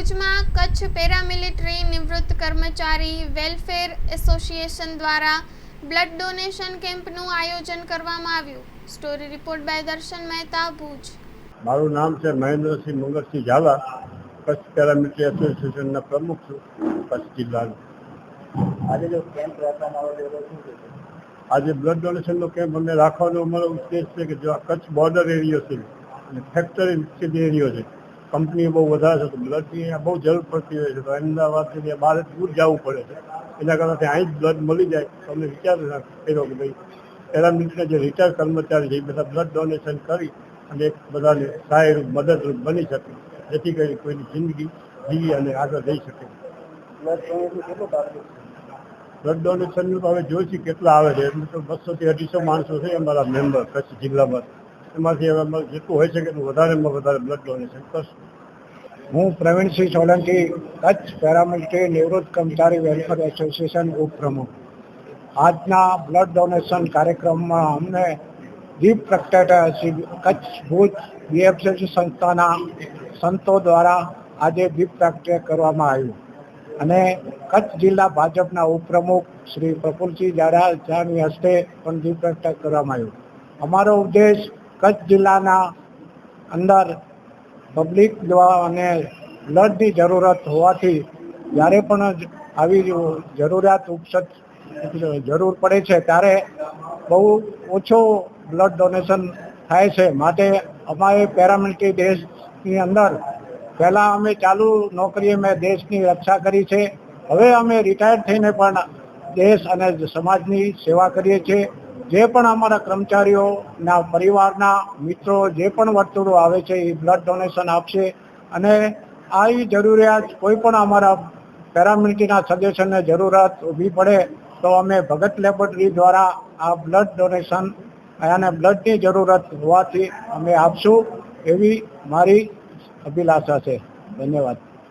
ભુજમાં કચ્છ પેરામિલિટરી નિવૃત્ત કર્મચારી વેલફેર એસોસિએશન દ્વારા બ્લડ ડોનેશન કેમ્પનું આયોજન કરવામાં આવ્યું. સ્ટોરી રિપોર્ટ બાય દર્શન મહેતા, ભુજ. મારું નામ છે મહેન્દ્રસિંહ મંગળસિંહ ઝાલા. કચ્છ પેરામિલિટરી એસોસિએશનના પ્રમુખ છું, કચ્છ જિલ્લાનો. આજે જો કેમ્પ રાખવામાં આવ્યો શું છે? આજે બ્લડ ડોનેશનનો કેમ્પ અમને રાખવાનો અમારો ઉદ્દેશ છે કે જો આ કચ્છ બોર્ડર એરિયો છે અને ફેક્ટરી વિકસિત એરિયો છે, કંપનીઓ બહુ વધારે છે, તો બ્લડની અહીંયા બહુ જરૂર પડતી હોય છે. તો અમદાવાદથી ત્યાં બહાર દૂર જવું પડે છે. એના કરતાં અહીં જ બ્લડ મળી જાય તો અમને વિચાર કર્યો કે ભાઈ પેરામિલિટરીના જે રિટાયર્ડ કર્મચારી છે એ બધા બ્લડ ડોનેશન કરી અને એક બધાને સહાયરૂપ મદદરૂપ બની શકે, જેથી કરી કોઈની જિંદગી જીવી અને આગળ જઈ શકે. બ્લડ ડોનેશનનું તો હવે જોઈશું કેટલા આવે છે. એટલે તો 200 થી 250 માણસો છે અમારા મેમ્બર કચ્છ જિલ્લામાં. એમાંથી હવે અમારે જેટલું હોય શકે એટલું વધારેમાં વધારે બ્લડ ડોનેશન કરશું. હું પ્રવીણસિંહ સોલંકી, કચ્છ પેરામિલિટરી નિવૃત્ત કર્મચારી વેલફેર એસોસિએશન ઉપપ્રમુખ. આજના બ્લડ ડોનેશન કાર્યક્રમમાં અમને દીપ પ્રગટાવી કચ્છ ભુજ બીએફસી સંસ્થાના સંતો દ્વારા આજે દીપ પ્રગટાવ કરવામાં આવ્યું અને કચ્છ જિલ્લા ભાજપના ઉપપ્રમુખ શ્રી પ્રફુલસિંહ જાડેજાની હસ્તે પણ દીપ પ્રગટાવ કરવામાં આવ્યું. અમારો ઉદ્દેશ કચ્છ જિલ્લાના અંદર પબ્લિક દ્વારા અને બ્લડની જરૂરત હોવાથી જ્યારે પણ આવી જરૂરિયાત જરૂર પડે છે ત્યારે બહુ ઓછો બ્લડ ડોનેશન થાય છે. માટે અમારે પેરામિલિટરી દેશની અંદર પહેલાં અમે ચાલુ નોકરીએ મેં દેશની રક્ષા કરી છે. હવે અમે રિટાયર્ડ થઈને પણ દેશ અને સમાજની સેવા કરીએ છીએ. જે પણ અમારા કર્મચારીઓના પરિવારના મિત્રો જે પણ વર્તુળો આવે છે એ બ્લડ ડોનેશન આપશે અને આવી જરૂરિયાત કોઈ પણ અમારા પેરામિલિટરીના સદસ્યને જરૂરત ઊભી પડે તો અમે ભગત લેબોરેટરી દ્વારા આ બ્લડ ડોનેશન અને બ્લડની જરૂરત હોવાથી અમે આપશું એવી મારી અભિલાષા છે. ધન્યવાદ.